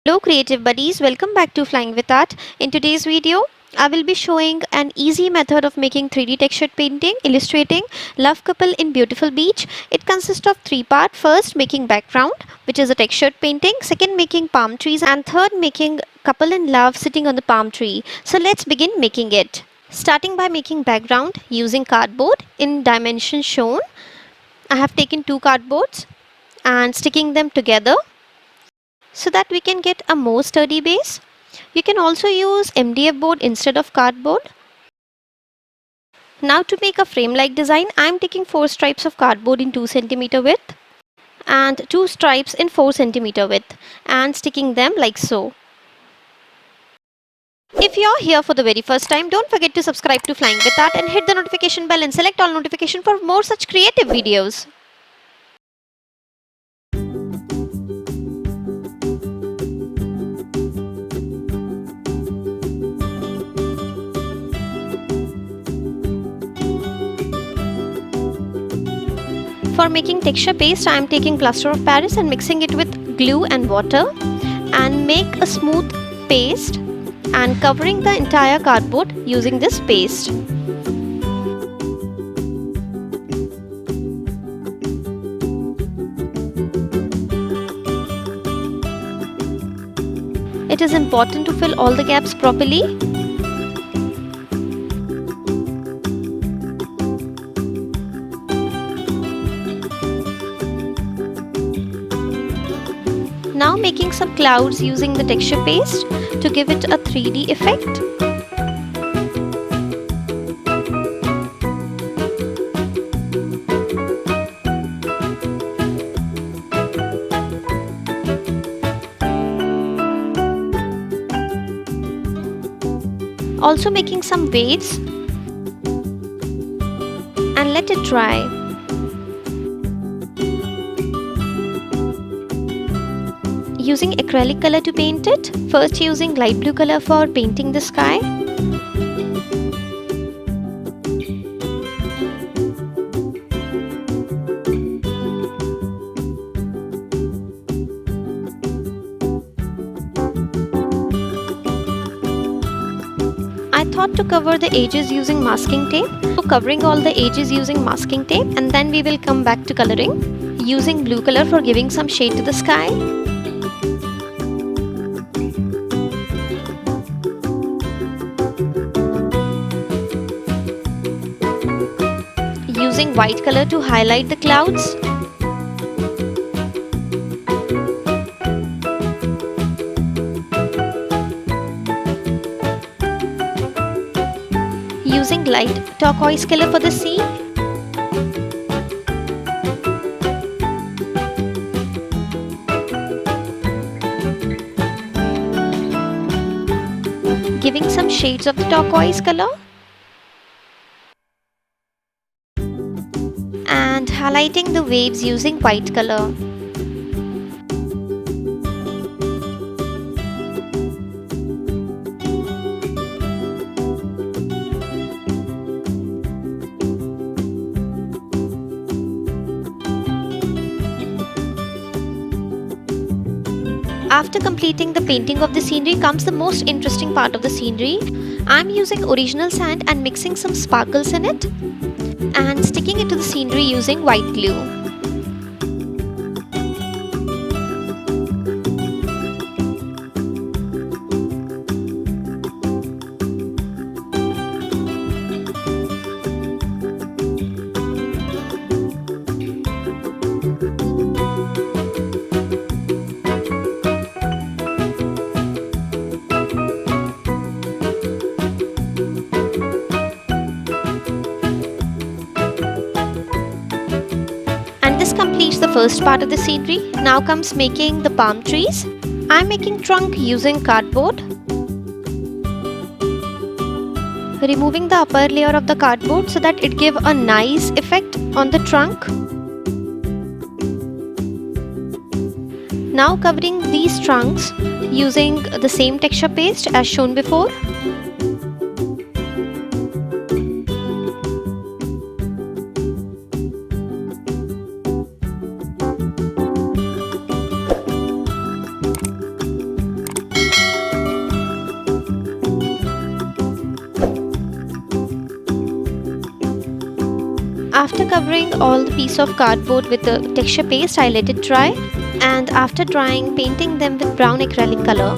Hello creative buddies, welcome back to Flying with Art. In today's video, I will be showing an easy method of making 3D textured painting illustrating love couple in beautiful beach. It consists of three parts. First, making background, which is a textured painting. Second, making palm trees, and third, making couple in love sitting on the palm tree. So let's begin making it. Starting by making background using cardboard in dimensions shown. I have taken two cardboards and sticking them together so that we can get a more sturdy base. You can also use MDF board instead of cardboard. Now to make a frame-like design, I am taking 4 stripes of cardboard in 2 cm width and 2 stripes in 4 cm width and sticking them like so. If you are here for the very first time, don't forget to subscribe to Flying with Art and hit the notification bell and select all notification for more such creative videos. For making texture paste, I am taking plaster of Paris and mixing it with glue and water and make a smooth paste and covering the entire cardboard using this paste. It is important to fill all the gaps properly. Now making some clouds using the texture paste to give it a 3D effect. Also making some waves and let it dry. Using acrylic color to paint it. First using light blue color for painting the sky. I thought to cover the edges using masking tape. So covering all the edges using masking tape, and then we will come back to coloring. Using blue color for giving some shade to the sky. Using white color to highlight the clouds. Using light turquoise color for the sea. Giving some shades of the turquoise color. And highlighting the waves using white color. After completing the painting of the scenery comes the most interesting part of the scenery. I am using original sand and mixing some sparkles in it and sticking it to the scenery using white glue. This completes the first part of the scenery. Now comes making the palm trees. I am making trunk using cardboard. Removing the upper layer of the cardboard so that it give a nice effect on the trunk. Now covering these trunks using the same texture paste as shown before. After covering all the piece of cardboard with the texture paste, I let it dry, and after drying, painting them with brown acrylic color.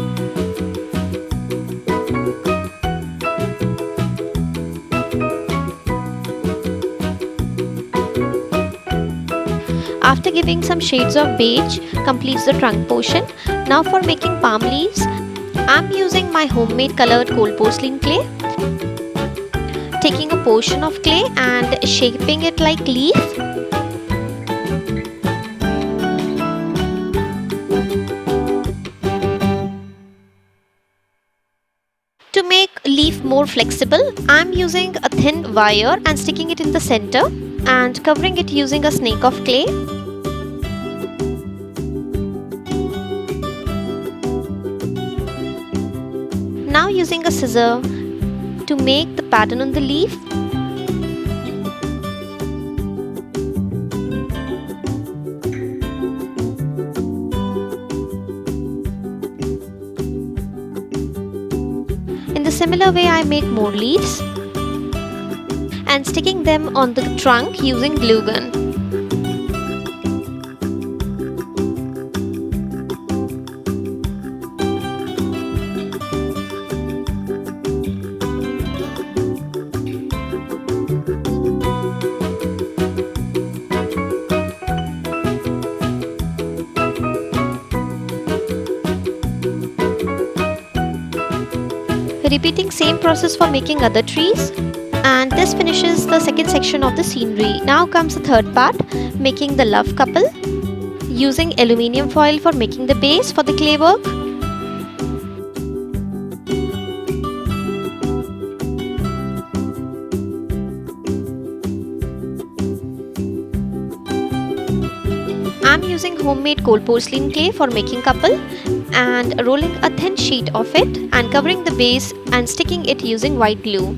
After giving some shades of beige, completes the trunk portion. Now for making palm leaves, I'm using my homemade colored cold porcelain clay. Taking a portion of clay and shaping it like leaf. To make leaf more flexible, I'm using a thin wire and sticking it in the center and covering it using a snake of clay. Now using a scissor to make the pattern on the leaf. In the similar way, I make more leaves and sticking them on the trunk using glue gun. Repeating same process for making other trees, and this finishes the second section of the scenery. Now comes the third part, making the love couple. Using aluminium foil for making the base for the clay work. I'm using homemade cold porcelain clay for making couple and rolling a thin sheet of it and covering the base and sticking it using white glue.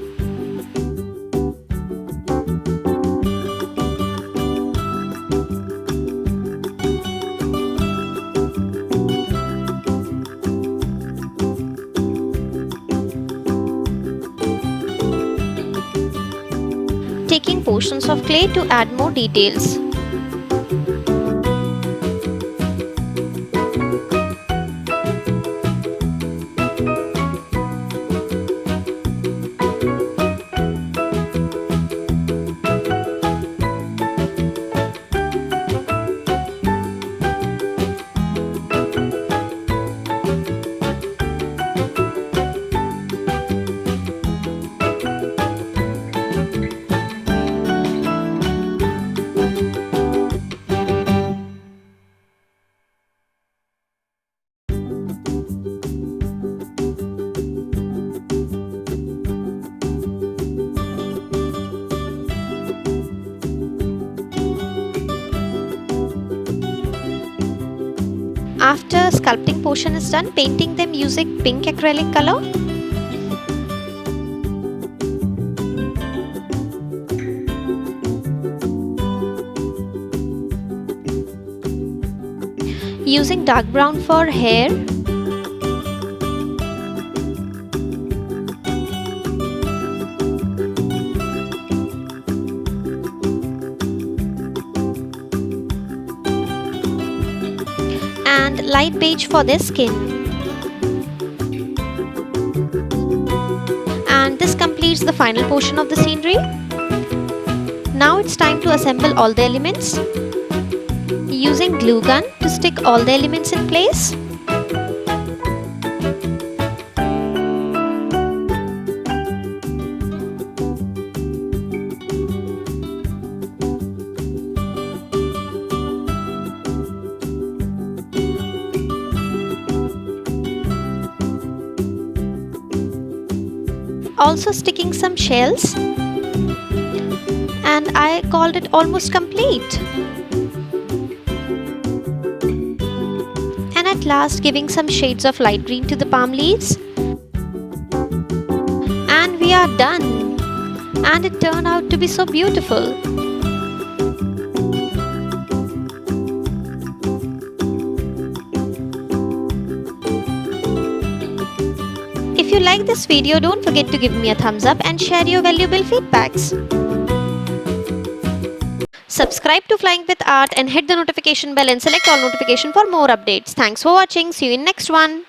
Taking portions of clay to add more details. After sculpting portion is done, painting them using pink acrylic color. Using dark brown for hair. And light beige for their skin. And this completes the final portion of the scenery. Now it's time to assemble all the elements. Using glue gun to stick all the elements in place. Also sticking some shells, and I called it almost complete. And at last giving some shades of light green to the palm leaves. And we are done. And it turned out to be so beautiful. If you like this video, don't forget to give me a thumbs up and share your valuable feedbacks. Subscribe to Flying with Art and hit the notification bell and select all notification for more updates. Thanks for watching. See you in next one.